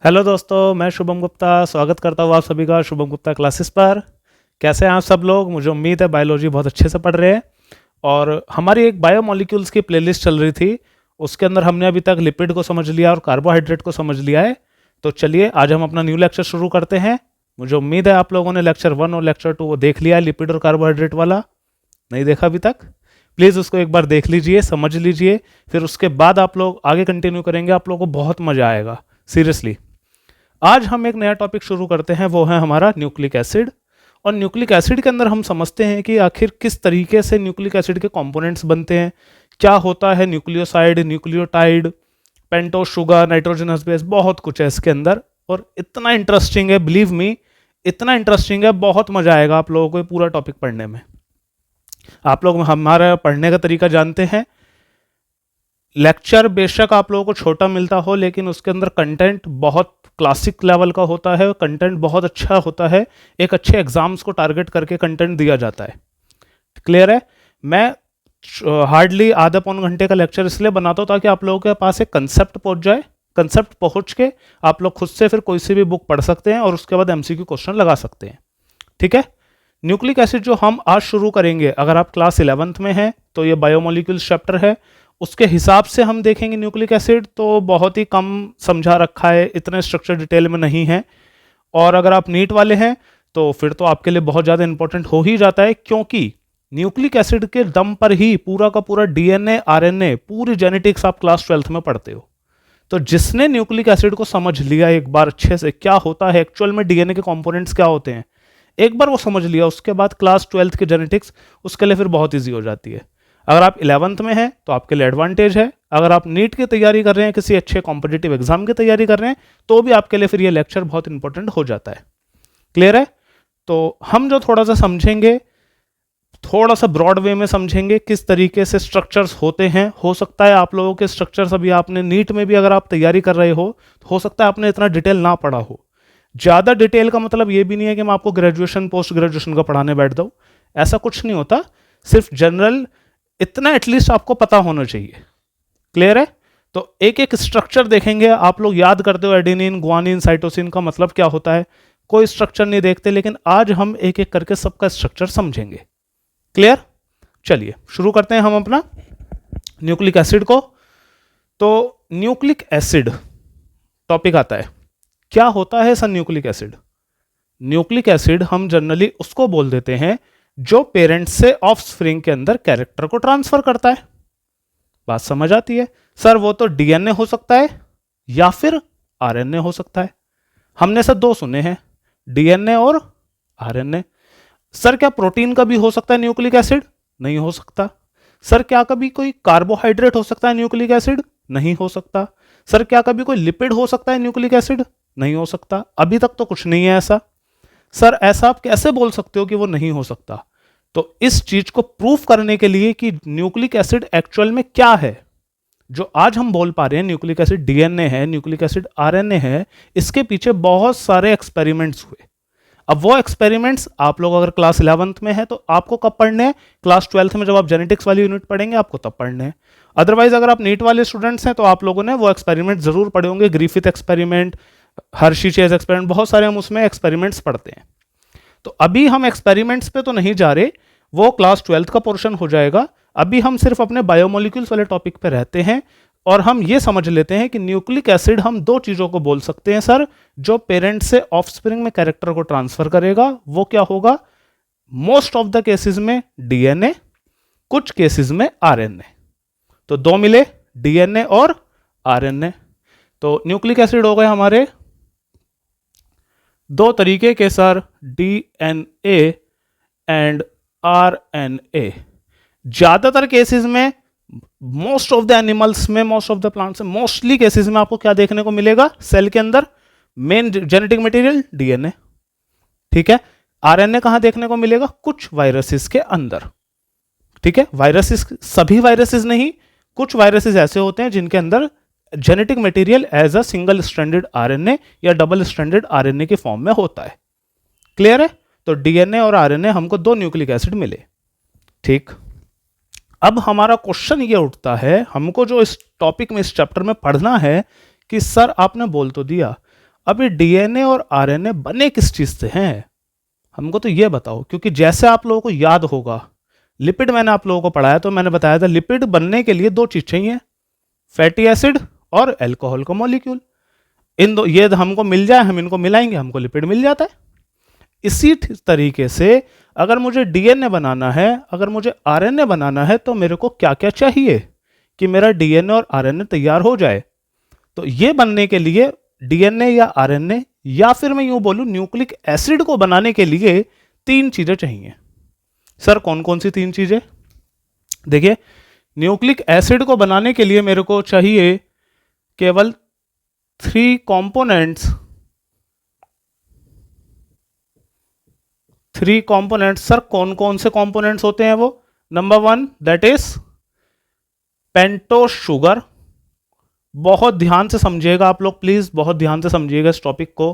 Hello दोस्तों, मैं शुभम गुप्ता स्वागत करता हूँ आप सभी का शुभम गुप्ता क्लासेस पर। कैसे हैं आप सब लोग? मुझे उम्मीद है बायोलॉजी बहुत अच्छे से पढ़ रहे हैं। और हमारी एक बायोमोलिक्यूल्स की प्लेलिस्ट चल रही थी, उसके अंदर हमने अभी तक लिपिड को समझ लिया और कार्बोहाइड्रेट को समझ लिया है। तो चलिए आज हम अपना न्यू लेक्चर शुरू करते हैं। मुझे उम्मीद है आप लोगों ने लेक्चर 1 और लेक्चर 2 वो देख लिया है, लिपिड और कार्बोहाइड्रेट वाला। नहीं देखा अभी तक? प्लीज़ उसको एक बार देख लीजिए, समझ लीजिए, फिर उसके बाद आप लोग आगे कंटिन्यू करेंगे। आप लोगों को बहुत मज़ा आएगा, सीरियसली। आज हम एक नया टॉपिक शुरू करते हैं, वो है हमारा न्यूक्लिक एसिड। और न्यूक्लिक एसिड के अंदर हम समझते हैं कि आखिर किस तरीके से न्यूक्लिक एसिड के कंपोनेंट्स बनते हैं, क्या होता है nucleoside, nucleotide, pentose sugar, nitrogenous base, बहुत कुछ है इसके अंदर। और इतना इंटरेस्टिंग है, बिलीव मी, इतना इंटरेस्टिंग है, बहुत मजा आएगा आप लोगों को ये पूरा टॉपिक पढ़ने में। आप लोग हमारा पढ़ने का तरीका जानते हैं। लेक्चर बेशक आप लोगों को छोटा मिलता हो, लेकिन उसके अंदर कंटेंट बहुत क्लासिक लेवल का होता है, कंटेंट बहुत अच्छा होता है। एक अच्छे एग्जाम्स को टारगेट करके कंटेंट दिया जाता है। क्लियर है? मैं हार्डली आधा पौन घंटे का लेक्चर इसलिए बनाता हूँ ताकि आप लोगों के पास एक कंसेप्ट पहुंच जाए। कंसेप्ट पहुंच के आप लोग खुद से फिर कोई सी भी बुक पढ़ सकते हैं और उसके बाद एमसीक्यू क्वेश्चन लगा सकते हैं। ठीक है? न्यूक्लिक एसिड जो हम आज शुरू करेंगे, अगर आप क्लास 11th में हैं तो ये बायोमोलिक्यूल्स चैप्टर है, उसके हिसाब से हम देखेंगे न्यूक्लिक एसिड तो बहुत ही कम समझा रखा है, इतने स्ट्रक्चर डिटेल में नहीं है। और अगर आप नीट वाले हैं तो फिर तो आपके लिए बहुत ज़्यादा इंपॉर्टेंट हो ही जाता है, क्योंकि न्यूक्लिक एसिड के दम पर ही पूरा का पूरा डीएनए, आरएनए, पूरी जेनेटिक्स आप क्लास 12th में पढ़ते हो। तो जिसने न्यूक्लिक एसिड को समझ लिया एक बार अच्छे से, क्या होता है एक्चुअल में, डीएनए के कंपोनेंट्स क्या होते हैं, एक बार वो समझ लिया, उसके बाद क्लास 12th की जेनेटिक्स उसके लिए फिर बहुत ईजी हो जाती है। अगर आप 11th में हैं तो आपके लिए एडवांटेज है। अगर आप नीट की तैयारी कर रहे हैं, किसी अच्छे कॉम्पिटिटिव एग्जाम की तैयारी कर रहे हैं, तो भी आपके लिए फिर ये लेक्चर बहुत इंपॉर्टेंट हो जाता है। क्लियर है? तो हम जो थोड़ा सा समझेंगे, थोड़ा सा ब्रॉड वे में समझेंगे किस तरीके से स्ट्रक्चर्स होते हैं। हो सकता है आप लोगों के स्ट्रक्चर्स अभी आपने नीट में भी अगर आप तैयारी कर रहे हो सकता है आपने इतना डिटेल ना पढ़ा हो। ज़्यादा डिटेल का मतलब ये भी नहीं है कि मैं आपको ग्रेजुएशन पोस्ट ग्रेजुएशन का पढ़ाने बैठ जाऊँ, ऐसा कुछ नहीं होता। सिर्फ जनरल इतना एटलीस्ट आपको पता होना चाहिए। क्लियर है? तो एक एक स्ट्रक्चर देखेंगे। आप लोग याद करते हो एडेनिन, गुआनिन, साइटोसिन का मतलब क्या होता है, कोई स्ट्रक्चर नहीं देखते, लेकिन आज हम एक एक करके सबका स्ट्रक्चर समझेंगे। क्लियर? चलिए शुरू करते हैं हम अपना न्यूक्लिक एसिड को। तो न्यूक्लिक एसिड टॉपिक आता है, क्या होता है sir nucleic acid? Nucleic acid हम जनरली उसको बोल देते हैं जो पेरेंट से ऑफस्प्रिंग के अंदर कैरेक्टर को ट्रांसफर करता है। बात समझ आती है? सर वो तो डीएनए हो सकता है या फिर आरएनए हो सकता है। हमने सर दो सुने हैं, डीएनए और आरएनए। सर क्या प्रोटीन का भी हो सकता है न्यूक्लिक एसिड? नहीं हो सकता। सर क्या कभी कोई कार्बोहाइड्रेट हो सकता है न्यूक्लिक एसिड? नहीं हो सकता। सर क्या कभी कोई लिपिड हो सकता है न्यूक्लिक एसिड? नहीं हो सकता। अभी तक तो कुछ नहीं है ऐसा। सर ऐसा आप कैसे बोल सकते हो कि वो नहीं हो सकता? तो इस चीज को प्रूफ करने के लिए कि न्यूक्लिक एसिड एक्चुअल में क्या है, जो आज हम बोल पा रहे हैं न्यूक्लिक एसिड डीएनए है, न्यूक्लिक एसिड आरएनए है, इसके पीछे बहुत सारे एक्सपेरिमेंट्स हुए। अब वो एक्सपेरिमेंट्स आप लोग अगर क्लास 11th में है तो आपको कब पढ़ने हैं? क्लास 12th में जब आप जेनेटिक्स वाली यूनिट पढ़ेंगे आपको तब पढ़ने हैं। अदरवाइज अगर आप नीट वाले स्टूडेंट्स हैं तो आप लोगों ने वो एक्सपेरिमेंट जरूर पढ़े होंगे, Griffith experiment, Hershey chase experiment, बहुत सारे हम उसमें एक्सपेरिमेंट्स पढ़ते हैं। तो अभी हम एक्सपेरिमेंट्स पे तो नहीं जा रहे, वो क्लास 12th का पोर्शन हो जाएगा। अभी हम सिर्फ अपने बायोमोलिक्यूल्स वाले टॉपिक पे रहते हैं और हम ये समझ लेते हैं कि न्यूक्लिक एसिड हम दो चीजों को बोल सकते हैं सर, जो पेरेंट से ऑफस्प्रिंग में कैरेक्टर को ट्रांसफर करेगा। वो क्या होगा? मोस्ट ऑफ द केसेस में डीएनए, कुछ केसेस में आरएनए। तो दो मिले, डीएनए और आरएनए। तो न्यूक्लिक एसिड हो गए हमारे दो तरीके के सर, डीएनए एंड आरएनए। ज्यादातर केसेस में, मोस्ट ऑफ द एनिमल्स में, मोस्ट ऑफ द प्लांट्स में, मोस्टली केसेस में आपको क्या देखने को मिलेगा? सेल के अंदर मेन जेनेटिक मटेरियल डीएनए। ठीक है? आरएनए कहां देखने को मिलेगा? कुछ वायरसेस के अंदर। ठीक है? वायरसेस, सभी वायरसेस नहीं, कुछ वायरसेस ऐसे होते हैं जिनके अंदर genetic material as a single stranded RNA या डबल स्ट्रैंडेड आरएनए के फॉर्म में होता है। क्लियर है? तो डीएनए और आरएनए हमको दो न्यूक्लिक एसिड मिले। ठीक, अब हमारा क्वेश्चन ये उठता है, हमको जो इस टॉपिक में, इस चैप्टर में पढ़ना है कि सर आपने बोल तो दिया अब ये डीएनए और आरएनए बने किस चीज से हैं, हमको तो ये बताओ। क्योंकि जैसे आप लोगों को याद होगा, लिपिड मैंने आप लोगों को पढ़ाया तो मैंने बताया था लिपिड बनने के लिए दो चीज चाहिए, फैटी एसिड और अल्कोहल का मॉलिक्यूल। इन दो ये हमको मिल जाए, हम इनको मिलाएंगे, हमको लिपिड मिल जाता है। इसी तरीके से अगर मुझे डीएनए बनाना है, अगर मुझे आरएनए बनाना है, तो मेरे को क्या क्या चाहिए कि मेरा डीएनए और आरएनए तैयार हो जाए। तो ये बनने के लिए डीएनए या आरएनए, या फिर मैं यूं बोलूं न्यूक्लिक एसिड को बनाने के लिए तीन चीजें चाहिए। सर कौन कौन सी तीन चीजें? देखिए, न्यूक्लिक एसिड को बनाने के लिए मेरे को चाहिए केवल 3 कंपोनेंट्स। 3 कंपोनेंट्स। सर कौन कौन से कंपोनेंट्स होते हैं वो? Number 1 that is pentose sugar. बहुत ध्यान से समझिएगा आप लोग, प्लीज बहुत ध्यान से समझिएगा इस टॉपिक को।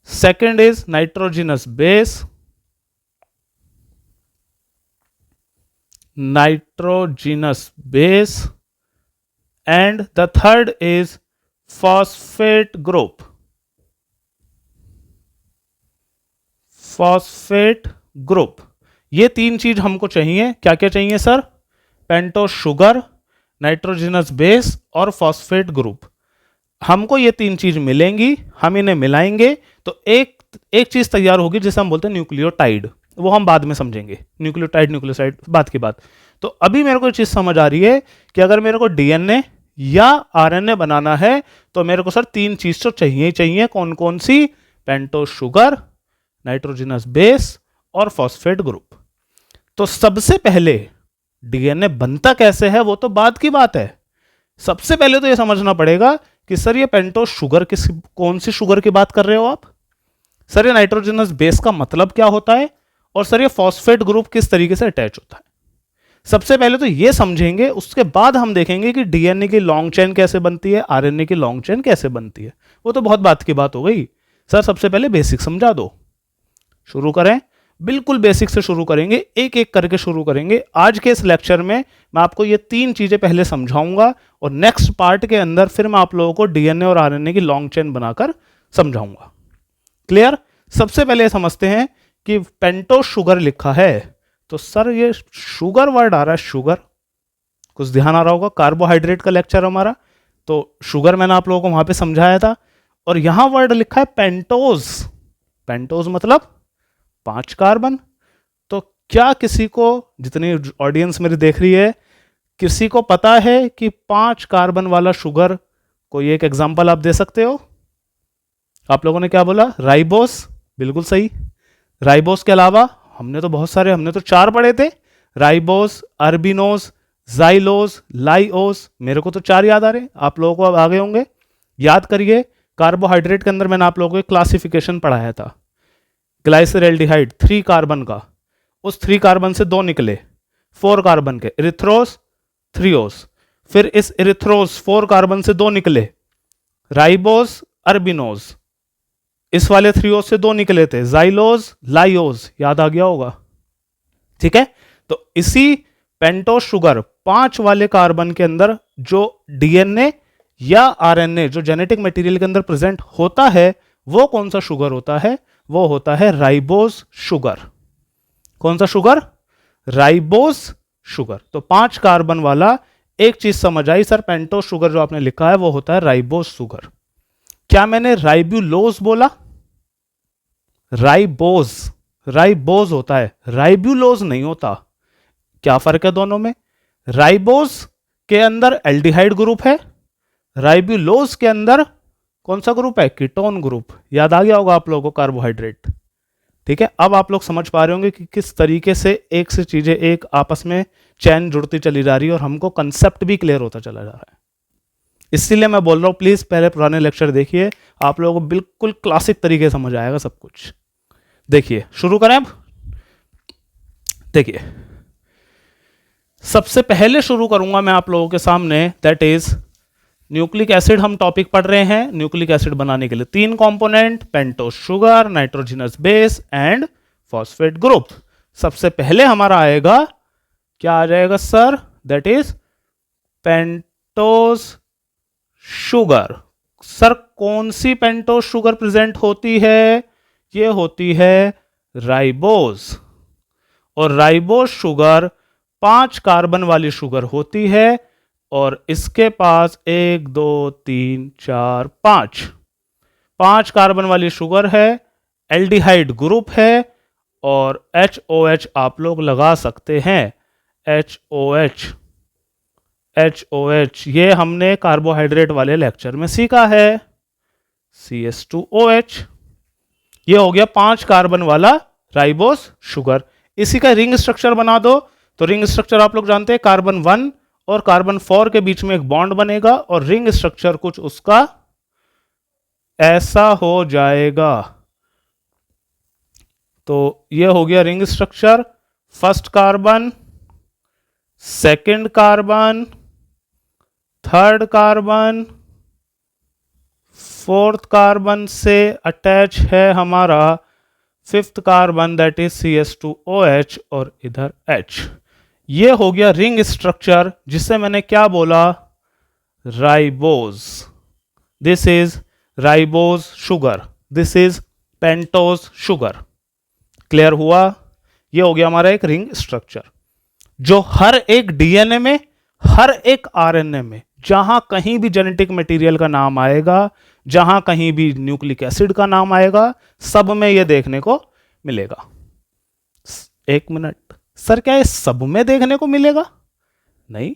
Second is nitrogenous base. Nitrogenous base. And the third is phosphate group. Phosphate group. ये तीन चीज हमको चाहिए। क्या क्या चाहिए sir? Pentose sugar, nitrogenous base और फॉस्फेट ग्रुप। हमको ये तीन चीज मिलेंगी, हम इन्हें मिलाएंगे तो एक चीज तैयार होगी जिसे हम बोलते हैं न्यूक्लियोटाइड। वो हम बाद में समझेंगे, न्यूक्लियोटाइड न्यूक्लियोसाइड बात की बात। तो अभी मेरे को चीज समझ आ रही है कि अगर मेरे को डीएनए या आरएनए बनाना है तो मेरे को सर तीन चीज तो चाहिए ही चाहिए। कौन कौन सी? पेंटोस शुगर, नाइट्रोजिनस बेस और फॉस्फेट ग्रुप। तो सबसे पहले डीएनए बनता कैसे है वो तो बाद की बात है। सबसे पहले तो ये समझना पड़ेगा कि सर ये पेंटोस शुगर कौन सी शुगर की बात कर रहे हो आप? सर ये नाइट्रोजिनस बेस का मतलब क्या होता है? और सर ये फॉस्फेट ग्रुप किस तरीके से अटैच होता है? सबसे पहले तो ये समझेंगे, उसके बाद हम देखेंगे कि डीएनए की लॉन्ग चेन कैसे बनती है, आरएनए की लॉन्ग चेन कैसे बनती है। वो तो बहुत बात की बात हो गई। सर सबसे पहले बेसिक समझा दो। शुरू करें, बिल्कुल बेसिक से शुरू करेंगे, एक एक करके शुरू करेंगे। आज के इस लेक्चर में मैं आपको ये तीन चीजें पहले समझाऊंगा और नेक्स्ट पार्ट के अंदर फिर मैं आप लोगों को डीएनए और आरएनए की लॉन्ग चेन बनाकर समझाऊंगा। क्लियर? सबसे पहले समझते हैं कि पेंटोस शुगर लिखा है तो सर ये शुगर वर्ड आ रहा है, शुगर कुछ ध्यान आ रहा होगा, कार्बोहाइड्रेट का लेक्चर हमारा, तो शुगर मैंने आप लोगों को वहां पे समझाया था। और यहां वर्ड लिखा है पेंटोज। पेंटोज मतलब 5 कार्बन। तो क्या किसी को, जितनी ऑडियंस मेरी देख रही है, किसी को पता है कि 5 कार्बन वाला शुगर कोई एक एग्जांपल आप दे सकते हो? आप लोगों ने क्या बोला? राइबोस। बिल्कुल सही। राइबोस के अलावा हमने तो बहुत सारे, हमने तो 4 पढ़े थे, राइबोस, अर्बिनोस, जाइलोस, लाइओस। मेरे को तो 4 याद आ रहे, आप लोगों को अब आ गए होंगे। याद करिए, कार्बोहाइड्रेट के अंदर मैंने आप लोगों को क्लासिफिकेशन पढ़ाया था। ग्लाइसरल्डिहाइड 3 कार्बन का, उस 3 कार्बन से 2 निकले 4 कार्बन के, इरिथ्रोस, थ्रियोस। फिर इस इरिथ्रोस 4 कार्बन से 2 निकले राइबोस, अर्बिनोस। इस वाले थ्रियोस से 2 निकले थे जाइलोस, लाइओस। याद आ गया होगा? ठीक है। तो इसी पेंटोस शुगर 5 वाले कार्बन के अंदर जो डीएनए या आरएनए जो जेनेटिक मटेरियल के अंदर प्रेजेंट होता है वो कौन सा शुगर होता है? वो होता है राइबोस शुगर। कौन सा शुगर? Ribose sugar. तो 5 कार्बन वाला एक चीज समझ आई सर, पेंटोस शुगर जो आपने लिखा है वो होता है राइबोस शुगर। क्या मैंने राइब्यूलोज बोला? राइबोस, राइबोस होता है, राइब्यूलोज नहीं होता। क्या फर्क है दोनों में? राइबोस के अंदर एल्डिहाइड ग्रुप है, राइब्यूलोज के अंदर कौन सा ग्रुप है? Ketone group. याद आ गया होगा आप लोगों को, कार्बोहाइड्रेट। ठीक है, अब आप लोग समझ पा रहे होंगे कि किस तरीके से एक से चीजें एक आपस में चैन जुड़ती चली जा रही है और हमको कंसेप्ट भी क्लियर होता चला जा रहा है। इसीलिए मैं बोल रहा हूं प्लीज पहले पुराने लेक्चर देखिए, आप लोगों को बिल्कुल क्लासिक तरीके से समझ आएगा सब कुछ। देखिए, शुरू करें अब। देखिए, सबसे पहले शुरू करूंगा मैं आप लोगों के सामने, दैट इज न्यूक्लिक एसिड। हम टॉपिक पढ़ रहे हैं। न्यूक्लिक एसिड बनाने के लिए 3 component, pentose sugar, nitrogenous base and phosphate group. सबसे पहले हमारा आएगा, क्या आ जाएगा sir? That is pentose sugar. Sir कौन सी पेंटोस शुगर प्रेजेंट होती है? ये होती है राइबोज। और राइबोज शुगर 5 कार्बन वाली शुगर होती है और इसके पास 1 2 3 4 5 कार्बन वाली शुगर है, एल्डिहाइड ग्रुप है और HOH आप लोग लगा सकते हैं। HOH ये हमने कार्बोहाइड्रेट वाले लेक्चर में सीखा है, CH2OH। ये हो गया 5 कार्बन वाला राइबोस शुगर। इसी का रिंग स्ट्रक्चर बना दो, तो रिंग स्ट्रक्चर आप लोग जानते हैं, कार्बन 1 और कार्बन 4 के बीच में एक बॉन्ड बनेगा और रिंग स्ट्रक्चर कुछ उसका ऐसा हो जाएगा। तो ये हो गया ring structure, first carbon, second carbon, third carbon, fourth carbon से अटैच है हमारा fifth carbon that is CH2OH और इधर H। ये हो गया रिंग स्ट्रक्चर जिसे मैंने क्या बोला, ribose. This is ribose sugar, this is pentose sugar. Clear हुआ? ये हो गया हमारा एक रिंग स्ट्रक्चर जो हर एक डीएनए में, हर एक आरएनए में, जहां कहीं भी जेनेटिक मटेरियल का नाम आएगा, जहां कहीं भी न्यूक्लिक एसिड का नाम आएगा, सब में यह देखने को मिलेगा। एक मिनट सर, क्या ये सब में देखने को मिलेगा? नहीं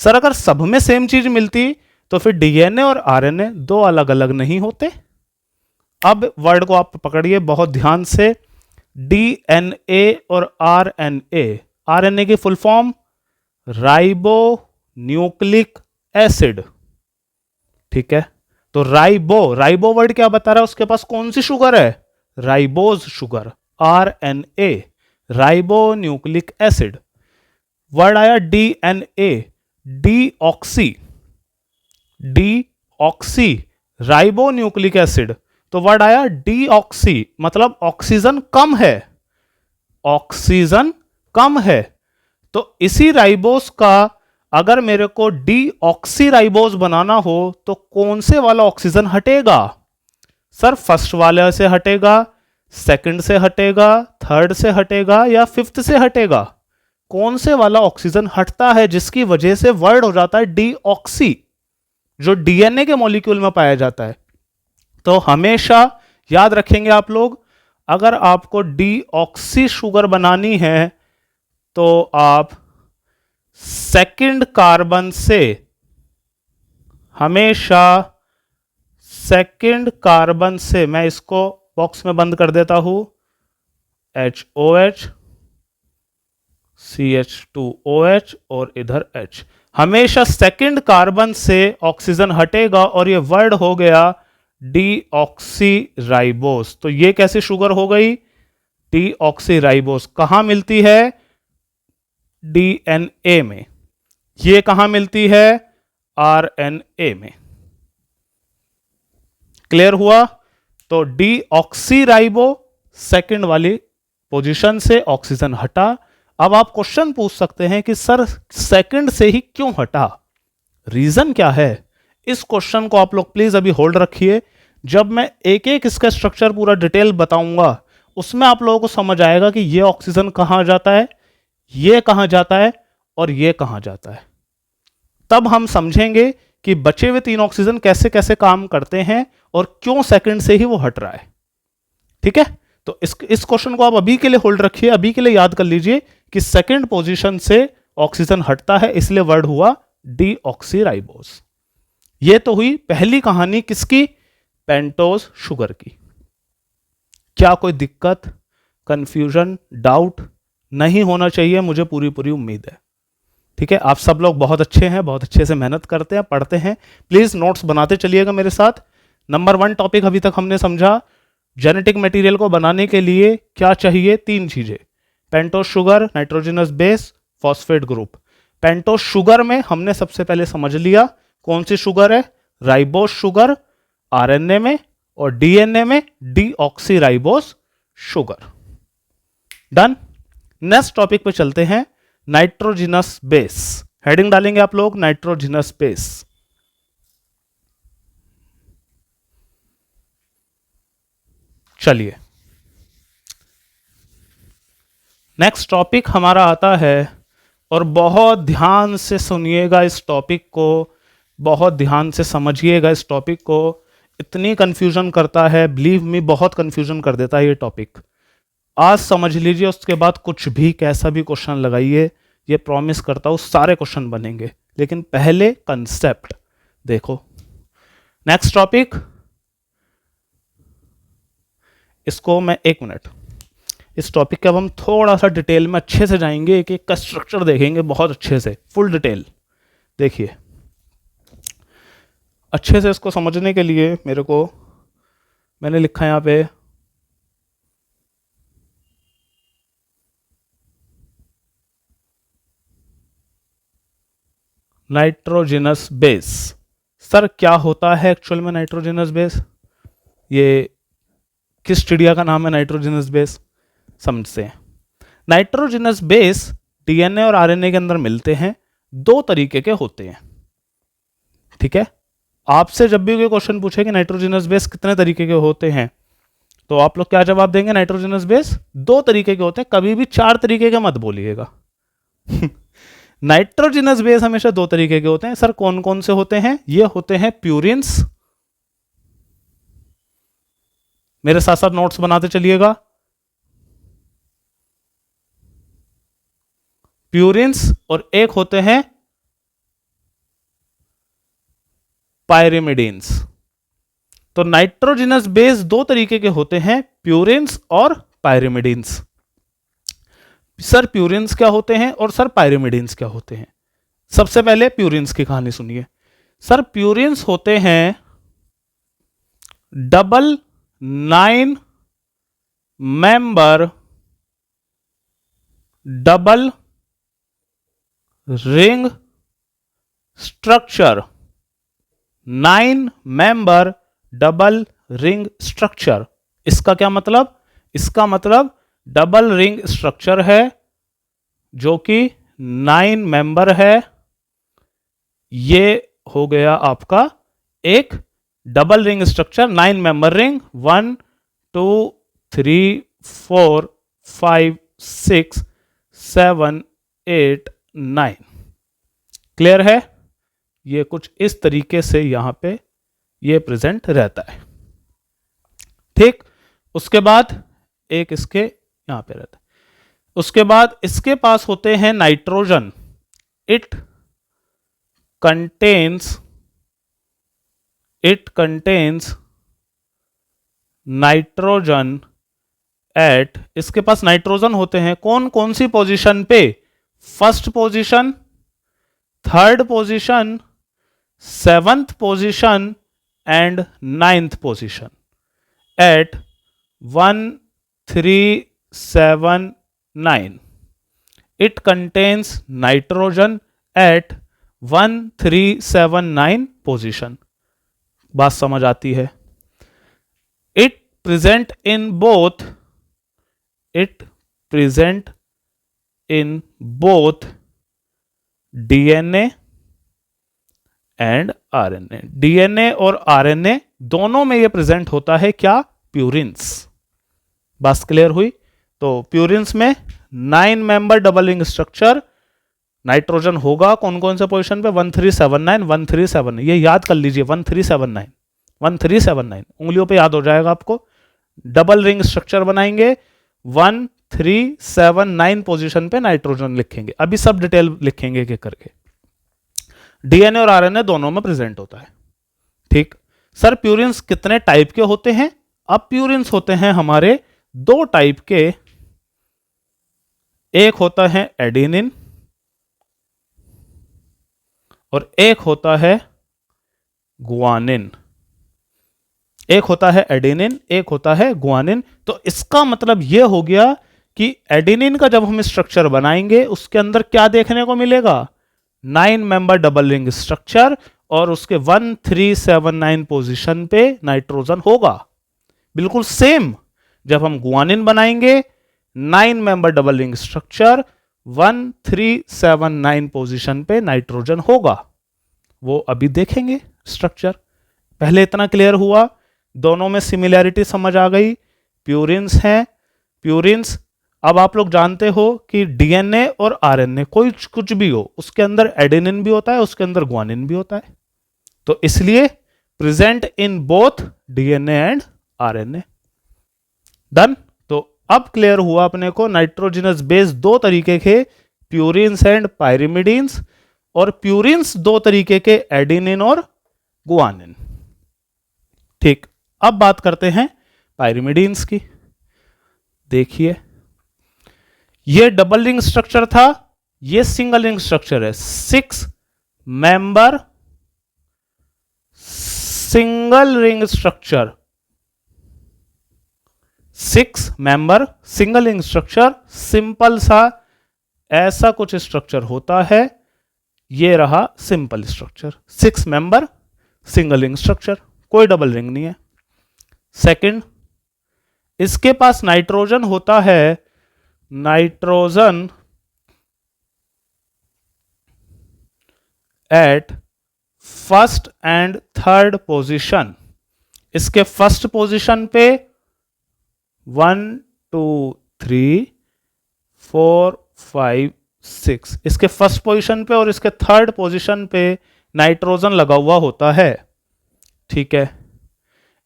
सर, अगर सब में सेम चीज मिलती तो फिर डीएनए और आरएनए दो अलग अलग नहीं होते। अब वर्ड को आप पकड़िए बहुत ध्यान से, डीएनए और आरएनए। आरएनए की full form ribo nucleic acid, ठीक है। तो राइबो वर्ड क्या बता रहा है, उसके पास कौन सी शुगर है, ribose sugar. RNA ribo nucleic acid. Word आया DNA, deoxy ribo nucleic acid. तो वर्ड आया डीऑक्सी, मतलब ऑक्सीजन कम है, ऑक्सीजन कम है। तो इसी राइबोस का अगर मेरे को डीऑक्सी राइबोस बनाना हो तो कौन से वाला ऑक्सीजन हटेगा? सर फर्स्ट वाले से हटेगा, सेकंड से हटेगा, थर्ड से हटेगा या फिफ्थ से हटेगा? कौन से वाला ऑक्सीजन हटता है जिसकी वजह से वर्ड हो जाता है डीऑक्सी, जो डीएनए के मॉलिक्यूल में पाया जाता है। तो हमेशा याद रखेंगे आप लोग, अगर आपको डीऑक्सी शुगर बनानी है तो आप सेकंड कार्बन से, हमेशा सेकंड कार्बन से, मैं इसको बॉक्स में बंद कर देता हूं, HOH, CH2OH और इधर H। हमेशा सेकंड कार्बन से ऑक्सीजन हटेगा और ये वर्ड हो गया डीऑक्सी राइबोस। तो ये कैसी शुगर हो गई, डीऑक्सी राइबोस। कहां मिलती है, डीएनए में। ये कहां मिलती है, आरएनए में। क्लियर हुआ? तो डीऑक्सी राइबो सेकंड वाली पोजीशन से ऑक्सीजन हटा। अब आप क्वेश्चन पूछ सकते हैं कि सर सेकंड से ही क्यों हटा, रीजन क्या है? इस क्वेश्चन को आप लोग प्लीज अभी होल्ड रखिए। जब मैं एक एक इसका स्ट्रक्चर पूरा डिटेल बताऊंगा उसमें आप लोगों को समझ आएगा कि ये ऑक्सीजन कहां जाता है, ये कहां जाता है और ये कहां जाता है। तब हम समझेंगे कि बचे हुए 3 ऑक्सीजन कैसे कैसे काम करते हैं और क्यों सेकंड से ही वो हट रहा है। ठीक है, तो इस क्वेश्चन को आप अभी के लिए होल्ड रखिए, अभी के लिए याद कर लीजिए कि सेकंड पोजीशन से ऑक्सीजन हटता है, इसलिए वर्ड हुआ डीऑक्सीराइबोस। ये तो हुई पहली कहानी किसकी, पेंटोज शुगर की। क्या कोई दिक्कत, कंफ्यूजन, डाउट नहीं होना चाहिए, मुझे पूरी पूरी उम्मीद है। ठीक है, आप सब लोग बहुत अच्छे हैं, बहुत अच्छे से मेहनत करते हैं, पढ़ते हैं। प्लीज नोट्स बनाते चलिएगा मेरे साथ। नंबर 1 टॉपिक अभी तक हमने समझा, जेनेटिक मटेरियल को बनाने के लिए क्या चाहिए, 3 चीजें, pentose sugar, nitrogenous base, phosphate group. Pentose sugar में हमने सबसे पहले समझ लिया कौन सी शुगर है, राइबोस शुगर आरएनए में, और डीएनए में deoxyribose sugar. Done. Next topic पे चलते हैं, नाइट्रोजिनस बेस। हेडिंग डालेंगे आप लोग, नाइट्रोजिनस बेस। चलिए नेक्स्ट टॉपिक हमारा आता है, और बहुत ध्यान से सुनिएगा इस टॉपिक को, बहुत ध्यान से समझिएगा इस टॉपिक को। इतनी कंफ्यूजन करता है, बिलीव मी, बहुत कंफ्यूजन कर देता है ये टॉपिक। आज समझ लीजिए, उसके बाद कुछ भी कैसा भी क्वेश्चन लगाइए, ये प्रॉमिस करता हूँ सारे क्वेश्चन बनेंगे, लेकिन पहले कंसेप्ट देखो। नेक्स्ट टॉपिक, इसको मैं 1 मिनट, इस टॉपिक के अब हम थोड़ा सा डिटेल में अच्छे से जाएंगे, एक एक का स्ट्रक्चर देखेंगे बहुत अच्छे से, फुल डिटेल। देखिए अच्छे से इसको समझने के लिए मेरे को, मैंने लिखा है यहाँ पे नाइट्रोजनस बेस। सर क्या होता है एक्चुअल में नाइट्रोजनस बेस? ये किस चिड़िया का नाम है नाइट्रोजनस बेस? समझते हैं। नाइट्रोजनस बेस डीएनए और आरएनए के अंदर मिलते हैं, 2 तरीके के होते हैं। ठीक है, आपसे जब भी कोई क्वेश्चन पूछे कि नाइट्रोजनस बेस कितने तरीके के होते हैं, तो आप लोग क्या जवाब देंगे? नाइट्रोजनस बेस 2 तरीके के होते हैं, कभी भी 4 तरीके के मत बोलिएगा। नाइट्रोजनस बेस हमेशा 2 तरीके के होते हैं। सर कौन कौन से होते हैं? ये होते हैं प्यूरिन्स, मेरे साथ साथ नोट्स बनाते चलिएगा, प्यूरिन्स, और एक होते हैं पायरिमिडीन्स। तो नाइट्रोजनस बेस 2 तरीके के होते हैं, प्यूरिन्स और पायरिमिडीन्स। सर प्यूरिन्स क्या होते हैं और सर पायरिमिडीन्स क्या होते हैं? सबसे पहले प्यूरिन्स की कहानी सुनिए। सर प्यूरिन्स होते हैं double 9 member double ring structure, 9 member double ring structure. इसका क्या मतलब? इसका मतलब डबल रिंग स्ट्रक्चर है जो कि 9 मेंबर है। ये हो गया आपका एक double ring structure, 9 member ring, 1 2 3 4 5 6 7 8 9। Clear है? ये कुछ इस तरीके से यहां पे ये प्रेजेंट रहता है। ठीक, उसके बाद एक इसके यहां पे रहता है। उसके बाद इसके पास होते हैं nitrogen. It contains nitrogen at, इसके पास नाइट्रोजन होते हैं कौन कौन सी पोजीशन पे? First position, third position, 7th position and 9th position at 1 3 7 9। It contains nitrogen at 1 3 7 9 position. बात समझ आती है? It present in both, it present in both DNA and RNA. DNA और आरएनए दोनों में ये प्रेजेंट होता है क्या? प्यूरिन्स। बात क्लियर हुई? तो प्यूरिन्स में 9 member double ring structure, nitrogen होगा कौन कौन से पोजीशन पे? 1 3 7 9 1 3 7 9। ये याद कर लीजिए, 1 3 7 9 1 3 7 9, उंगलियों पे याद हो जाएगा आपको। डबल रिंग स्ट्रक्चर बनाएंगे, 1 3 7 9 पोजीशन पे नाइट्रोजन लिखेंगे। अभी सब डिटेल लिखेंगे एक एक करके। डीएनए और आरएनए दोनों में प्रेजेंट होता है। ठीक, सर प्यूरिन्स कितने टाइप के होते हैं? अब प्यूरिन्स होते हैं हमारे 2 टाइप के। एक होता है एडेनिन और एक होता है गुआनिन। एक होता है एडेनिन, एक होता है गुआनिन। तो इसका मतलब यह हो गया कि एडेनिन का जब हम स्ट्रक्चर बनाएंगे उसके अंदर क्या देखने को मिलेगा? 9 मेंबर डबल रिंग स्ट्रक्चर, और उसके 1 3 7 9 पोजीशन पे नाइट्रोजन होगा। बिल्कुल सेम जब हम गुआनिन बनाएंगे, 9 member double ring structure, 1 3 7 9 position पे नाइट्रोजन होगा। वो अभी देखेंगे स्ट्रक्चर। पहले इतना क्लियर हुआ, दोनों में सिमिलैरिटी समझ आ गई प्यूरिन्स हैं, प्यूरिन्स। अब आप लोग जानते हो कि डीएनए और आरएनए कोई कुछ भी हो, उसके अंदर एडेनिन भी होता है, उसके अंदर ग्वानिन भी होता है, तो इसलिए present in both DNA and RNA. Done. तो अब क्लियर हुआ अपने को नाइट्रोजनस बेस दो तरीके के, प्यूरिन्स एंड पायरिमिडीन्स, और प्यूरिन्स दो तरीके के, एडेनिन और गुआनिन। ठीक, अब बात करते हैं पायरिमिडीन्स की। देखिए, ये डबल रिंग स्ट्रक्चर था, ये सिंगल रिंग स्ट्रक्चर है। 6 member single ring structure, 6 member single ring structure, simple सा ऐसा कुछ स्ट्रक्चर होता है। ये रहा simple structure, 6 member single ring structure, कोई डबल रिंग नहीं है। सेकंड, इसके पास नाइट्रोजन होता है, nitrogen at first and third position. इसके फर्स्ट पोजीशन पे 1 2 3 4 5 6, इसके फर्स्ट पोजीशन पे और इसके थर्ड पोजीशन पे नाइट्रोजन लगा हुआ होता है। ठीक है,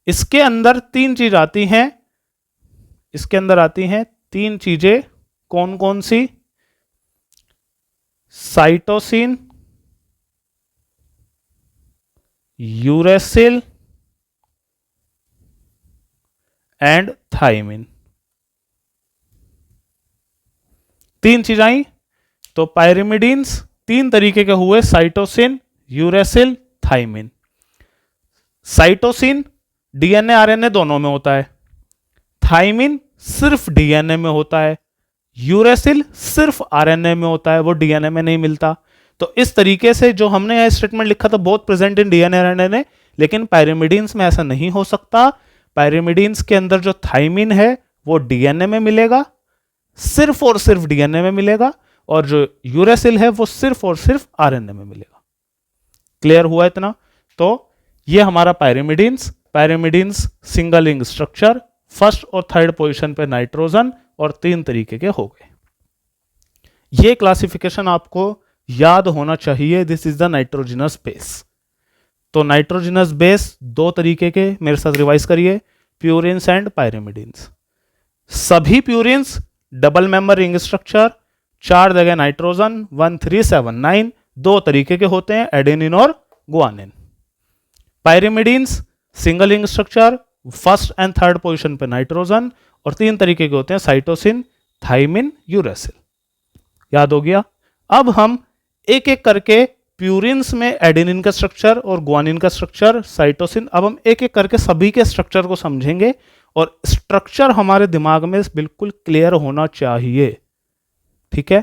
इसके अंदर तीन चीज आती हैं, इसके अंदर आती हैं तीन चीजें, कौन कौन सी? Cytosine, uracil and thymine. तीन चीज आई। तो पायरिमिडीन्स तीन तरीके के हुए, cytosine, uracil, thymine. Cytosine DNA RNA दोनों में होता है, थाइमिन सिर्फ डीएनए में होता है, यूरेसिल सिर्फ आरएनए में होता है, वो डीएनए में नहीं मिलता। तो इस तरीके से जो हमने यह स्टेटमेंट लिखा था, बहुत प्रेजेंट इन डीएनए आरएनए, लेकिन पायरिमिडीन्स में ऐसा नहीं हो सकता। पायरिमिडीन्स के अंदर जो थाइमिन है वो डीएनए में मिलेगा, सिर्फ और सिर्फ डीएनए में मिलेगा, और जो यूरेसिल है वो सिर्फ और सिर्फ आरएनए में मिलेगा। क्लियर हुआ इतना? तो ये हमारा pyrimidines, pyrimidines single ring structure, first और थर्ड पोजीशन पे नाइट्रोजन, और तीन तरीके के हो गए। ये क्लासिफिकेशन आपको याद होना चाहिए। This is the nitrogenous base. तो नाइट्रोजनस बेस दो तरीके के, मेरे साथ रिवाइज करिए, प्यूरिन्स एंड पायरिमिडीन्स। सभी purines double member ring structure, 4 जगह नाइट्रोजन, 1 3 7 9, दो तरीके के होते हैं, एडेनिन और guanine. Pyrimidines single ring structure, first and third position पे नाइट्रोजन, और तीन तरीके के होते हैं, साइटोसिन, थाइमिन, यूरेसिल। याद हो गया? अब हम एक एक करके प्यूरिन्स में एडेनिन का स्ट्रक्चर और गुआनिन का स्ट्रक्चर, साइटोसिन, अब हम एक एक करके सभी के स्ट्रक्चर को समझेंगे, और स्ट्रक्चर हमारे दिमाग में बिल्कुल क्लियर होना चाहिए। ठीक है?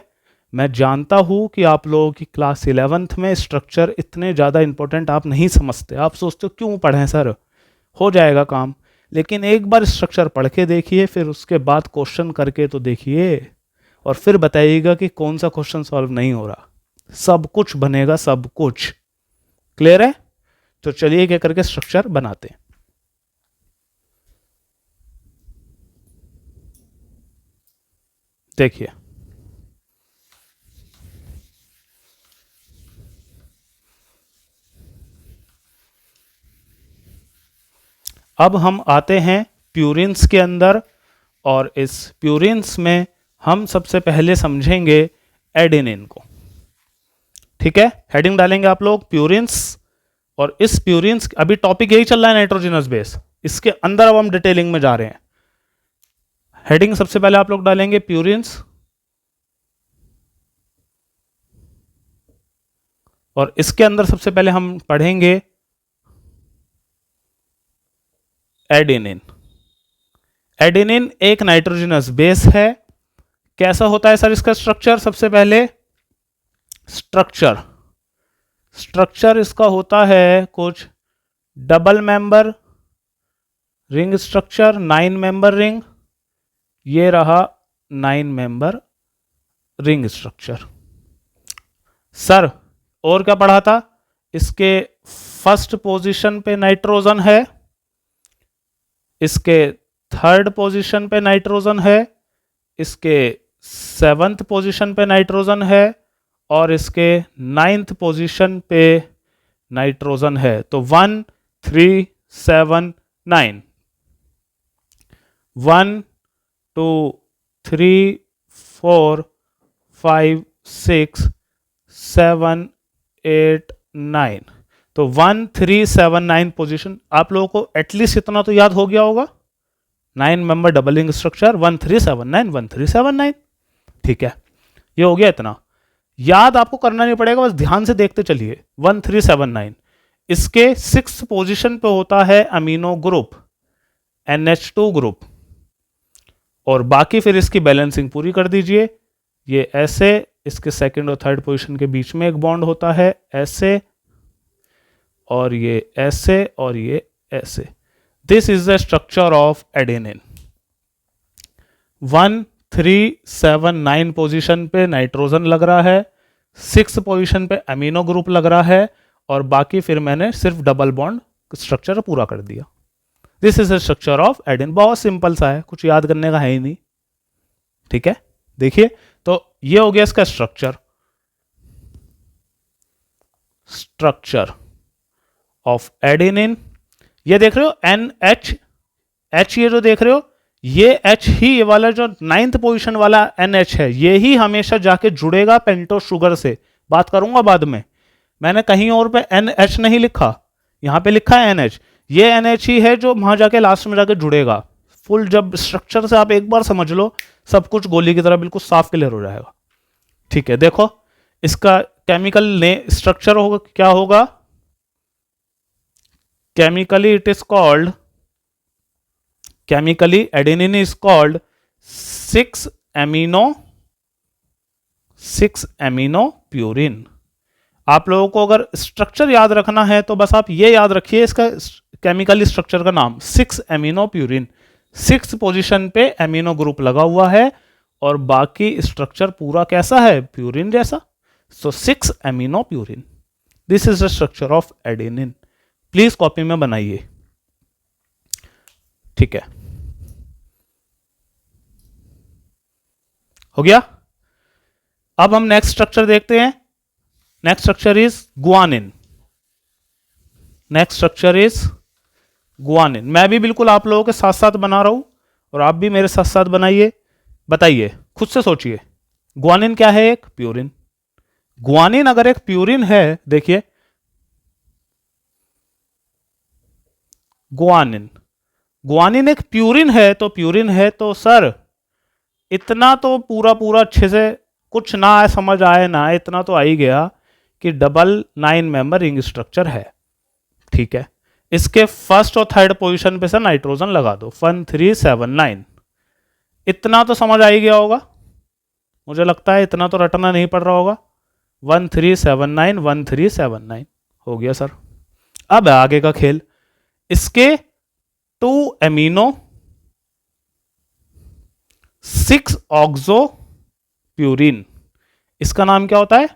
मैं जानता हूं कि आप लोगों की क्लास 11th में स्ट्रक्चर इतने ज़्यादा इंपॉर्टेंट आप नहीं समझते, आप सोचते हो क्यों पढ़ें सर, हो जाएगा काम। लेकिन एक बार स्ट्रक्चर पढ़ के देखिए, फिर उसके बाद क्वेश्चन करके तो देखिए, और फिर बताइएगा कि कौन सा क्वेश्चन सॉल्व नहीं हो रहा। सब कुछ बनेगा, सब कुछ। क्लियर है? तो चलिए एक एक करके स्ट्रक्चर बनाते हैं। देखिए, अब हम आते हैं प्यूरिन्स के अंदर, और इस प्यूरिन्स में हम सबसे पहले समझेंगे एडेनिन को। ठीक है? हेडिंग डालेंगे आप लोग प्यूरिन्स, और इस प्यूरिन्स, अभी टॉपिक यही चल रहा है नाइट्रोजनस बेस, इसके अंदर अब हम डिटेलिंग में जा रहे हैं। हेडिंग सबसे पहले आप लोग डालेंगे प्यूरिन्स, और इसके अंदर सबसे पहले हम पढ़ेंगे एडेनिन। एडेनिन एक नाइट्रोजनस बेस है। कैसा होता है सर इसका स्ट्रक्चर? सबसे पहले स्ट्रक्चर इसका होता है कुछ double member ring structure, 9 member ring, ये रहा 9 मेंबर रिंग स्ट्रक्चर। सर और क्या पढ़ा था? इसके फर्स्ट पोजीशन पे नाइट्रोजन है, इसके 3rd पोजीशन पे नाइट्रोजन है, इसके 7th पोजीशन पे नाइट्रोजन है और इसके 9th पोजीशन पे नाइट्रोजन है। तो 1 3 7 9, 1 2 3 4 5 6 7 8 9। तो 1 3 7 9 पोजीशन। आप लोगों को एटलीस्ट इतना तो याद हो गया होगा, 9 मेंबर डबलिंग स्ट्रक्चर 1 3 7 9 1 3 7 9। ठीक है, ये हो गया इतना। याद आपको करना नहीं पड़ेगा, बस ध्यान से देखते चलिए। 1 3 7 9 इसके 6th पोजीशन पे होता है अमीनो ग्रुप NH2 ग्रुप, और बाकी फिर इसकी बैलेंसिंग पूरी कर दीजिए। ये ऐसे, इसके 2nd और 3rd पोजीशन के बीच में एक बॉन्ड होता है ऐसे, और ये ऐसे, और ये ऐसे। This is the structure of adenine. 1 3 7 9 position पे नाइट्रोजन लग रहा है, 6th पोजीशन पे अमीनो ग्रुप लग रहा है, और बाकी फिर मैंने सिर्फ डबल बॉन्ड स्ट्रक्चर पूरा कर दिया। This is the structure of adenine. बहुत सिंपल सा है, कुछ याद करने का है ही नहीं। ठीक है, देखिए तो ये हो गया इसका स्ट्रक्चर ऑफ एडेनिन। ये देख रहे हो NH, H ये जो देख रहे हो, ये H ही, ये वाला जो 9th पोजीशन वाला NH है, ये ही हमेशा जाके जुड़ेगा पेंटोस शुगर से। बात करूंगा बाद में। मैंने कहीं और पे NH नहीं लिखा, यहां पे लिखा है NH। ये NH ही है जो वहां जाके लास्ट में जाके जुड़ेगा। फुल जब स्ट्रक्चर से आप एक बार समझ लो, सब कुछ गोली की तरह बिल्कुल साफ क्लियर हो जाएगा। ठीक है, देखो इसका केमिकल स्ट्रक्चर होगा, क्या होगा? Chemically it is called, chemically adenine is called 6 amino purine. आप लोगों को अगर स्ट्रक्चर याद रखना है तो बस आप ये याद रखिए, इसका केमिकल स्ट्रक्चर का नाम 6 अमीनो प्यूरिन। 6th पोजीशन पे अमीनो ग्रुप लगा हुआ है और बाकी स्ट्रक्चर पूरा कैसा है? प्यूरिन जैसा। सो 6 amino purine, this is the structure of adenine. Please copy में बनाइए। ठीक है, हो गया। अब हम नेक्स्ट स्ट्रक्चर देखते हैं। Next structure is guanine. Next structure is guanine. मैं भी बिल्कुल आप लोगों के साथ साथ बना रहा हूं और आप भी मेरे साथ साथ बनाइए, बताइए, खुद से सोचिए। गुआनिन क्या है? एक प्यूरिन। गुआनिन अगर एक प्यूरिन है, देखिए गुआनिन, गुआनिन एक प्यूरिन है, तो प्यूरिन है तो सर इतना तो पूरा पूरा अच्छे से कुछ ना आए, समझ आए ना आए, इतना तो आ ही गया कि डबल 9 मेंबर रिंग स्ट्रक्चर है। ठीक है, इसके 1st और 3rd पोजीशन पे से नाइट्रोजन लगा दो, 1 3 7 9। इतना तो समझ आ ही गया होगा, मुझे लगता है इतना तो रटना नहीं पड़ रहा होगा। 1 3 7 9 1 3 7 9 हो गया सर। अब आगे का खेल। इसके 2 अमीनो 6 ऑक्सो प्यूरिन, इसका नाम क्या होता है?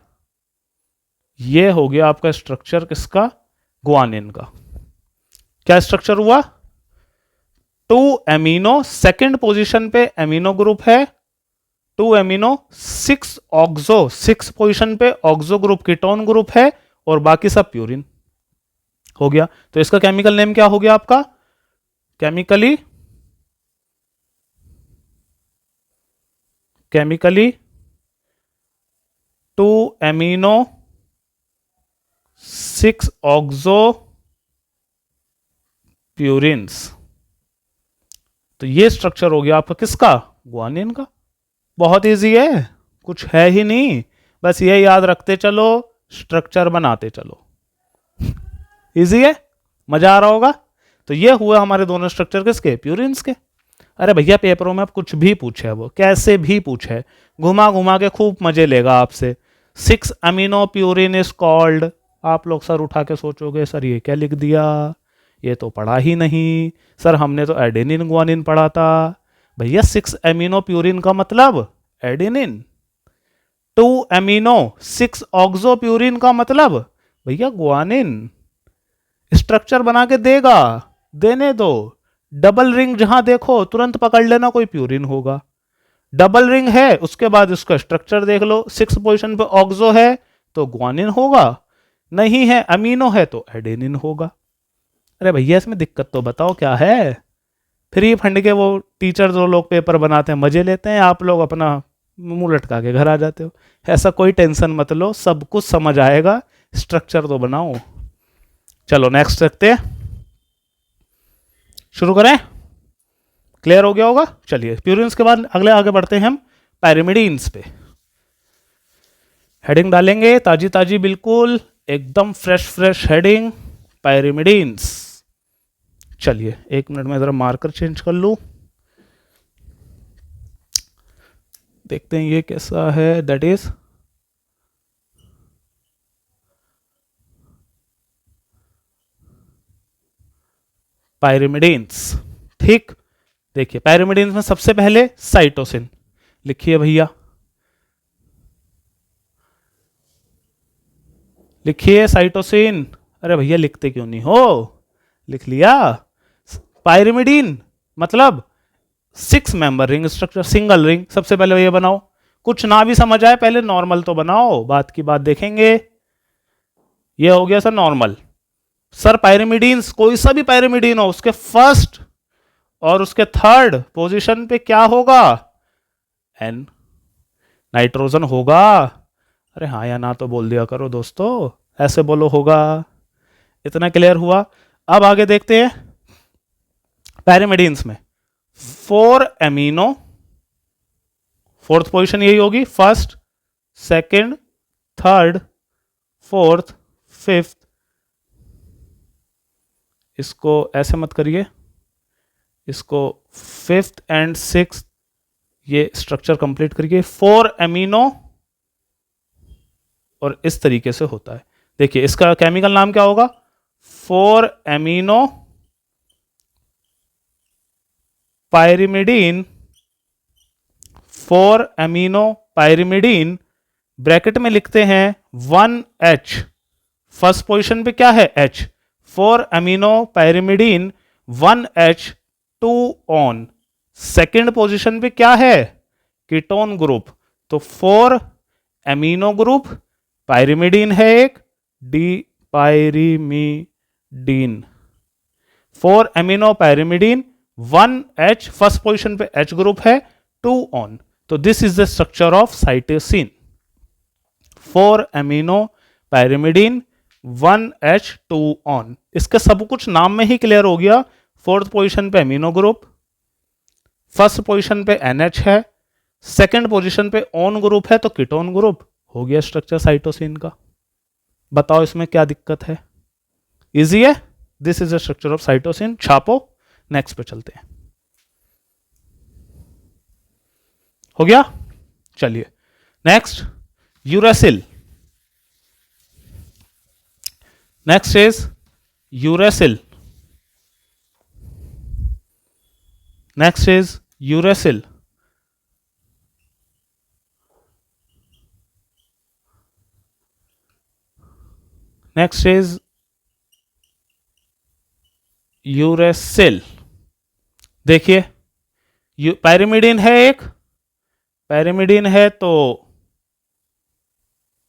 ये हो गया आपका स्ट्रक्चर किसका? गुआनिन का। क्या स्ट्रक्चर हुआ? 2 अमीनो 2nd पोजीशन पे अमीनो ग्रुप है, 2 अमीनो 6 ऑक्सो 6 पोजीशन पे ऑक्सो ग्रुप कीटोन ग्रुप है, और बाकी सब प्यूरिन हो गया। तो इसका केमिकल नेम क्या हो गया आपका? Chemically 2 amino 6 oxo purines. तो ये स्ट्रक्चर हो गया आपका किसका? गुआनिन का। बहुत इजी है, कुछ है ही नहीं, बस ये याद रखते चलो, स्ट्रक्चर बनाते चलो। इजी है, मजा आ रहा होगा। तो ये हुआ हमारे दोनों स्ट्रक्चर किसके? प्यूरिन्स के। अरे भैया पेपरों में आप कुछ भी पूछे, वो कैसे भी पूछे, घुमा घुमा के खूब मजे लेगा आपसे। 6 अमीनो प्यूरिन इज कॉल्ड, आप लोग सर उठा के सोचोगे सर ये क्या लिख दिया, ये तो पढ़ा ही नहीं सर, हमने तो एडेनिन गुआनिन पढ़ा था। भैया 6 अमीनो प्यूरिन का मतलब एडेनिन, 2 अमीनो 6 ऑक्सो प्यूरिन का मतलब भैया गुआनिन। स्ट्रक्चर बना के देगा, देने दो, डबल रिंग जहां देखो तुरंत पकड़ लेना कोई प्यूरिन होगा। डबल रिंग है, उसके बाद इसका स्ट्रक्चर देख लो, 6 पोजीशन पे ऑक्सो है तो ग्वानिन होगा, नहीं है अमीनो है तो एडेनिन होगा। अरे भैया इसमें दिक्कत तो बताओ क्या है। फ्री फंड के वो टीचर जो लोग पेपर बनाते हैं मजे लेते हैं, आप लोग अपना मुंह लटका के घर आ जाते हो। ऐसा कोई टेंशन मत लो, सब कुछ समझ आएगा, स्ट्रक्चर तो बनाओ। चलो नेक्स्ट रखते हैं, शुरू करें। क्लियर हो गया होगा। चलिए प्यूरिन्स के बाद अगले आगे बढ़ते हैं हम पायरिमिडीन्स पे। हेडिंग डालेंगे ताजी ताजी, बिल्कुल एकदम फ्रेश फ्रेश हेडिंग, पायरिमिडीन्स। चलिए 1 मिनट में जरा मार्कर चेंज कर लूं, देखते हैं ये कैसा है। That is pyrimidines. ठीक, देखिए पायरिमिडीन्स में सबसे पहले साइटोसिन लिखिए भैया, लिखिए साइटोसिन। अरे भैया लिखते क्यों नहीं हो, लिख लिया। पायरिमिडीन मतलब 6 member ring structure, single ring. सबसे पहले ये बनाओ, कुछ ना भी समझ आए पहले नॉर्मल तो बनाओ, बात की बात देखेंगे। ये हो गया सर नॉर्मल। सर पायरिमिडीन्स कोई सा भी पायरिमिडीन हो, उसके फर्स्ट और उसके थर्ड पोजीशन पे क्या होगा, एन, नाइट्रोजन होगा। अरे हाँ या ना तो बोल दिया करो दोस्तों, ऐसे बोलो होगा। इतना क्लियर हुआ। अब आगे देखते हैं पायरिमिडीन्स में 4 एमिनो, फोर्थ पोजीशन यही होगी, first second third fourth fifth. इसको ऐसे मत करिए, इसको फिफ्थ एंड सिक्स्थ ये स्ट्रक्चर कंप्लीट करिए। 4 एमिनो और इस तरीके से होता है। देखिए इसका केमिकल नाम क्या होगा, 4 amino pyrimidine, 4 amino pyrimidine, bracket में लिखते हैं 1H। फर्स्ट पोजीशन पे क्या है H, 4 amino pyrimidine 1H 2 on. Second position पे क्या है, कीटोन ग्रुप, तो 4 एमिनो ग्रुप, पायरिमिडीन है एक, D pyrimidine, 4 amino pyrimidine 1H, first position पे H ग्रुप है, 2 ऑन। तो this is the structure of cytosine, 4 amino pyrimidine 1H 2 on. इसका सब कुछ नाम में ही क्लियर हो गया। फोर्थ पोजीशन पे एमिनो ग्रुप, फर्स्ट पोजीशन पे NH है, सेकंड पोजीशन पे ऑन ग्रुप है तो कीटोन ग्रुप, हो गया स्ट्रक्चर साइटोसिन का। बताओ इसमें क्या दिक्कत है, इजी है। This is the structure of cytosine, छापो। नेक्स्ट पे चलते हैं, हो गया। चलिए next uracil, next is uracil, next is uracil. Next is uracil. देखिए पायरिमिडीन है एक, पायरिमिडीन है तो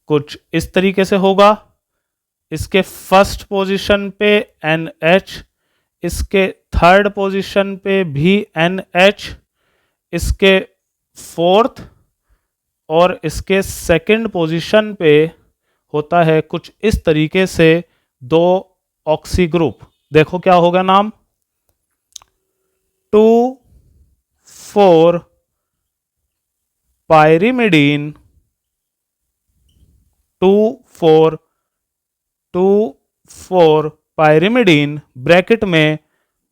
कुछ इस तरीके से होगा। इसके फर्स्ट पोजीशन पे NH, इसके थर्ड पोजीशन पे भी NH, इसके फोर्थ और इसके सेकंड पोजीशन पे होता है कुछ इस तरीके से 2 ऑक्सी ग्रुप। देखो क्या होगा नाम, 2 4 पायरिमिडीन, 2 4 2 4 पायरिमिडीन, ब्रैकेट में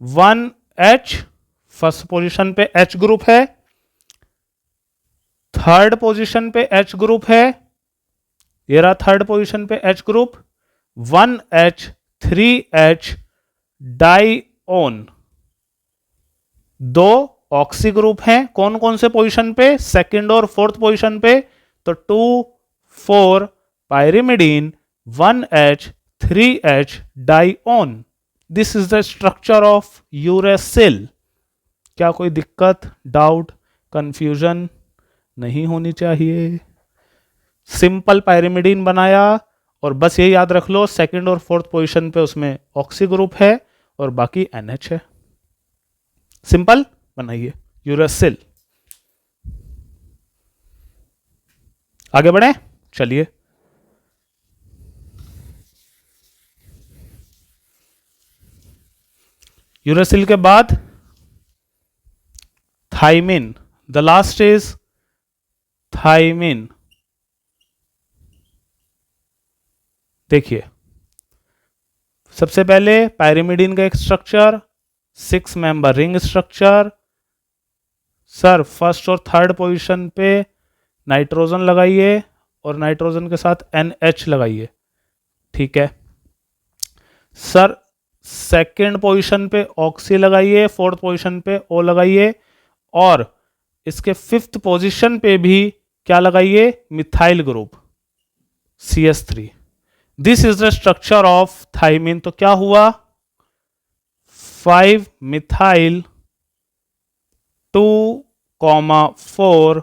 1H, फर्स्ट पोजीशन पे H ग्रुप है, थर्ड पोजीशन पे H ग्रुप है, ये रहा थर्ड पोजीशन पे H group, 1H 3H डाइओन, 2 oxy group हैं। कौन कौन से पोजीशन पे, सेकंड और फोर्थ पोजीशन पे, तो 2 4 pyrimidine 1H 3H dione. This is the structure of uracil. क्या कोई दिक्कत, डाउट, कंफ्यूजन नहीं होनी चाहिए। सिंपल पायरिमिडीन बनाया और बस ये याद रख लो सेकंड और फोर्थ पोजीशन पे उसमें ऑक्सी ग्रुप है और बाकी NH है। सिंपल बनाइए यूरेसिल। आगे बढ़े, चलिए। यूरेसिल के बाद thymine, the last is thymine. देखिए, सबसे पहले पायरिमिडीन का एक structure, 6 member ring structure. Sir first और थर्ड पोजीशन पे नाइट्रोजन लगाइए और नाइट्रोजन के साथ NH लगाइए, ठीक है। सर सेकंड पोजीशन पे ऑक्सी लगाइए, फोर्थ पोजीशन पे O लगाइए और इसके फिफ्थ पोजीशन पे भी क्या लगाइए, methyl group CS3। This is the structure of thymine. तो क्या हुआ, 5 methyl 2,4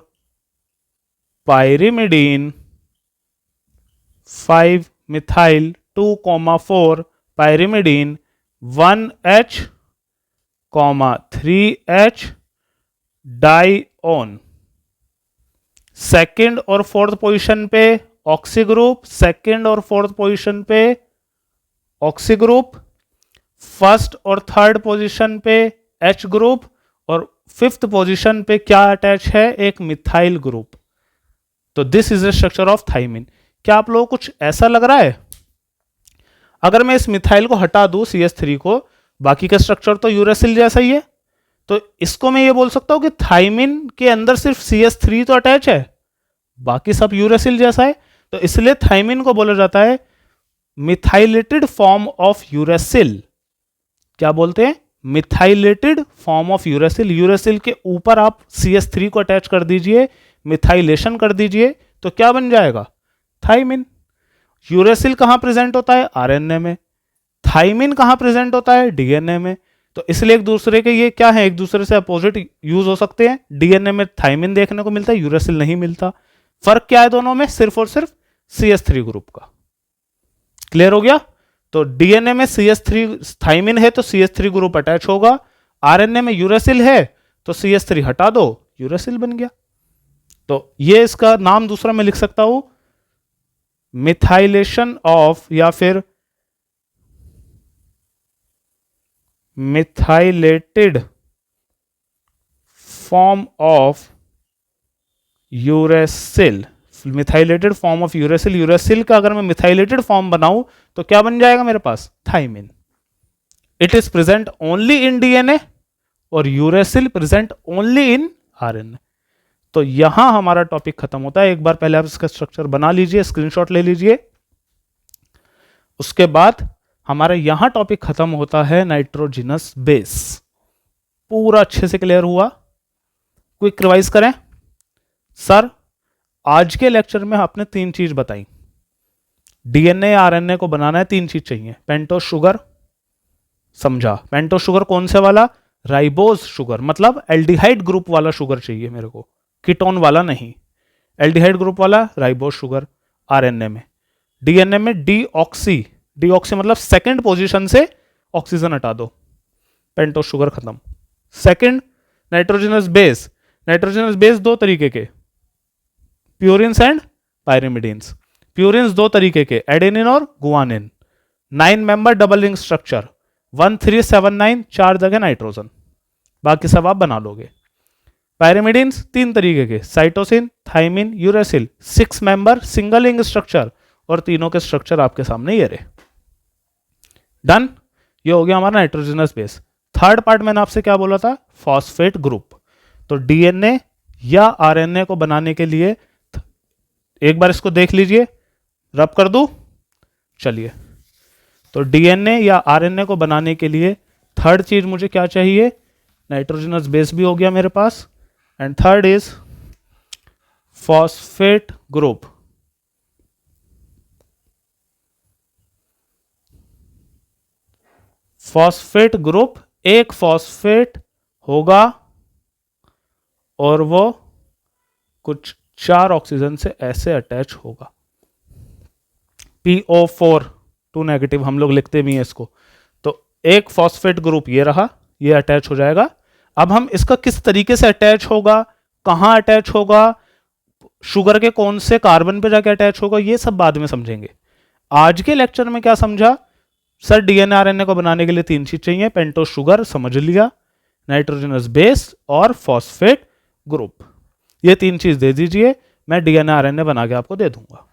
pyrimidine, 5 methyl 2,4 pyrimidine, 1H, 3H dione. Second और फोर्थ पोजीशन पे ऑक्सी ग्रुप, सेकंड और फोर्थ पोजीशन पे ऑक्सी ग्रुप, फर्स्ट और थर्ड पोजीशन पे H ग्रुप और फिफ्थ पोजीशन पे क्या अटैच है, एक मिथाइल ग्रुप। तो this is the structure of thymine. क्या आप लोगों को कुछ ऐसा लग रहा है, अगर मैं इस मिथाइल को हटा दूं CS3 को, बाकी का स्ट्रक्चर तो यूरेसिल जैसा ही है, तो इसको मैं ये बोल सकता हूं कि थाइमिन के अंदर सिर्फ CS3 तो अटैच है, बाकी सब यूरेसिल जैसा है। तो इसलिए थाइमिन को बोला जाता है मिथाइलेटेड फॉर्म ऑफ यूरेसिल। क्या बोलते हैं, methylated form of uracil. Uracil के ऊपर आप CS3 को अटैच कर दीजिए, मिथाइलेशन कर दीजिए, तो क्या बन जाएगा, थाइमिन। यूरेसिल कहां प्रेजेंट होता है, RNA में। थाइमिन कहां प्रेजेंट होता है, DNA में। तो इसलिए एक दूसरे के ये क्या है, एक दूसरे से अपोजिट यूज हो सकते हैं। DNA में थाइमिन देखने को मिलता है, यूरेसिल नहीं मिलता। फर्क क्या है दोनों में, सिर्फ और सिर्फ CS3 ग्रुप का। क्लियर हो गया। तो DNA में CS3 थाइमिन है तो CS3 ग्रुप अटैच होगा, RNA में यूरेसिल है तो CS3 हटा दो, यूरेसिल बन गया। तो ये इसका नाम दूसरा मैं लिख सकता हूं, मिथाइलेशन ऑफ, या फिर methylated form of uracil. Methylated form of uracil. Uracil का अगर मैं मिथाइलेटेड फॉर्म बनाऊं तो क्या बन जाएगा मेरे पास, thymine. It is present only in DNA और uracil present only in RNA। तो यहां हमारा टॉपिक खत्म होता है। एक बार पहले आप इसका स्ट्रक्चर बना लीजिए, स्क्रीनशॉट ले लीजिए। उसके बाद हमारा यहां टॉपिक खत्म होता है नाइट्रोजिनस बेस। पूरा अच्छे से क्लियर हुआ। क्विक रिवाइज करें। सर आज के लेक्चर में आपने 3 चीज बताई। DNA या RNA को बनाना है, 3 चीज चाहिए। पेंटोस शुगर, समझा। पेंटोस शुगर कौन से वाला, राइबोज शुगर, मतलब एल्डिहाइड ग्रुप वाला शुगर चाहिए मेरे को, कीटोन वाला नहीं। एल्डिहाइड ग्रुप वाला राइबोज शुगर RNA में। DNA में डीऑक्सी, डीऑक्सी मतलब सेकंड पोजीशन से ऑक्सीजन हटा दो, पेंटोस शुगर खत्म। Second nitrogenous base. Nitrogenous base 2 तरीके के, प्यूरिन्स एंड पायरिमिडीन्स। प्यूरिन्स 2 तरीके के, एडेनिन और guanine. 9 member double ring structure, 1379, 4 जगह नाइट्रोजन, बाकी सब आप बना लोगे। पायरिमिडीन्स 3 तरीके के, cytosine, thymine, uracil. 6 member single ring structure और तीनों के स्ट्रक्चर आपके सामने ये रहे। डन। ये हो गया हमारा नाइट्रोजनस बेस। थर्ड पार्ट मैंने आपसे क्या बोला था, फॉस्फेट ग्रुप। तो DNA या RNA को बनाने के लिए एक बार इसको देख लीजिए, रब कर दूं, चलिए। तो DNA या RNA को बनाने के लिए थर्ड चीज मुझे क्या चाहिए, नाइट्रोजनस बेस भी हो गया मेरे पास, and third is phosphate group. Phosphate group, एक फॉस्फेट होगा और वो कुछ 4 ऑक्सीजन से ऐसे अटैच होगा। PO4 2 नेगेटिव हम लोग लिखते भी हैं इसको। तो एक फॉस्फेट ग्रुप ये रहा, ये अटैच हो जाएगा। अब हम इसका किस तरीके से अटैच होगा, कहां अटैच होगा, शुगर के कौन से कार्बन पे जाके अटैच होगा, ये सब बाद में समझेंगे। आज के लेक्चर में क्या समझा सर, डीएनए आरएनए को बनाने के लिए 3 चीज चाहिए, पेंटोज शुगर समझ लिया, नाइट्रोजनस बेस और फॉस्फेट ग्रुप। ये 3 चीज दे दीजिए, मैं डीएनए आरएनए बना के आपको दे दूंगा।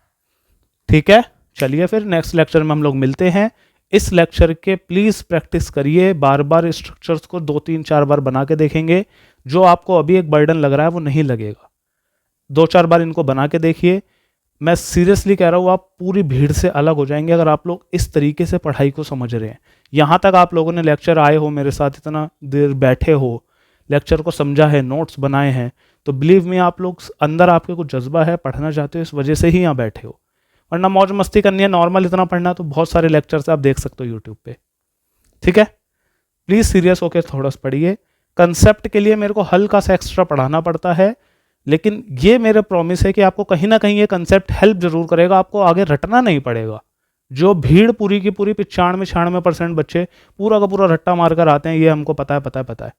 ठीक है, चलिए फिर नेक्स्ट लेक्चर में हम लोग मिलते हैं। इस लेक्चर के प्लीज प्रैक्टिस करिए, बार बार स्ट्रक्चर्स को 2-3-4 बार बना के देखेंगे। जो आपको अभी एक बर्डन लग रहा है वो नहीं लगेगा। 2-4 बार इनको बना के देखिए। मैं सीरियसली कह रहा हूँ, आप पूरी भीड़ से अलग हो जाएंगे अगर आप लोग इस तरीके से पढ़ाई को समझ रहे हैं। यहाँ तक आप लोगों ने लेक्चर आए हो, मेरे साथ इतना देर बैठे हो, लेक्चर को समझा है, नोट्स बनाए हैं, तो बिलीव मी आप लोग अंदर आपके कुछ जज्बा है, पढ़ना चाहते हो, इस वजह से ही यहाँ बैठे हो। वरना मौज मस्ती करनी है, नॉर्मल इतना पढ़ना, तो बहुत सारे लेक्चर्स आप देख सकते हो यूट्यूब पे। ठीक है, प्लीज सीरियस होकर थोड़ा सा पढ़िए। कंसेप्ट के लिए मेरे को हल्का सा एक्स्ट्रा पढ़ाना पड़ता है, लेकिन ये मेरे प्रॉमिस है कि आपको कहीं ना कहीं ये कंसेप्ट हेल्प जरूर करेगा, आपको आगे रटना नहीं पड़ेगा। जो भीड़ पूरी की पूरी 95-96% बच्चे पूरा का पूरा रट्टा मारकर आते हैं, ये हमको पता है पता है पता है,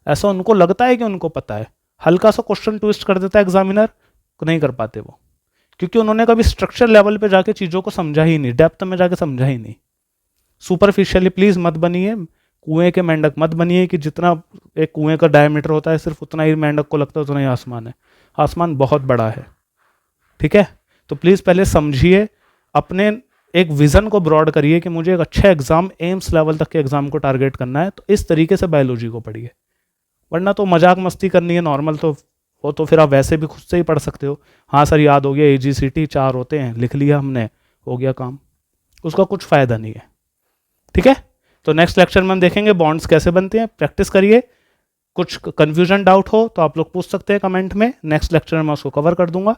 ऐसा उनको लगता है कि उनको पता है, हल्का सा क्वेश्चन ट्विस्ट कर देता है एग्जामिनर, नहीं कर पाते वो, क्योंकि उन्होंने कभी स्ट्रक्चर लेवल पे जाके चीज़ों को समझा ही नहीं, डेप्थ में जाके समझा ही नहीं। सुपरफिशियली प्लीज मत बनिए, कुएं के मेंढक मत बनिए कि जितना एक कुएं का डायमीटर होता है सिर्फ उतना ही मेंढक को लगता है उतना ही आसमान है। आसमान बहुत बड़ा है। ठीक है, तो प्लीज पहले समझिए, अपने एक विजन को ब्रॉड करिए कि मुझे एक अच्छा एग्जाम, एम्स लेवल तक के एग्जाम को टारगेट करना है, तो इस तरीके से बायोलॉजी को पढ़िए। वरना तो मजाक मस्ती करनी है नॉर्मल, तो वो तो फिर आप वैसे भी खुद से ही पढ़ सकते हो। हाँ सर याद हो गया, AGCT 4 होते हैं, लिख लिया हमने, हो गया काम, उसका कुछ फायदा नहीं है। ठीक है, तो नेक्स्ट लेक्चर में हम देखेंगे बॉन्ड्स कैसे बनते हैं। प्रैक्टिस करिए, कुछ कंफ्यूजन डाउट हो तो आप लोग पूछ सकते हैं कमेंट में, नेक्स्ट लेक्चर में मैं उसको कवर कर दूंगा।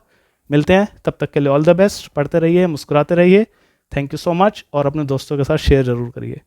मिलते हैं, तब तक के लिए ऑल द बेस्ट, पढ़ते रहिए, मुस्कुराते रहिए। थैंक यू सो मच, और अपने दोस्तों के साथ शेयर जरूर करिए।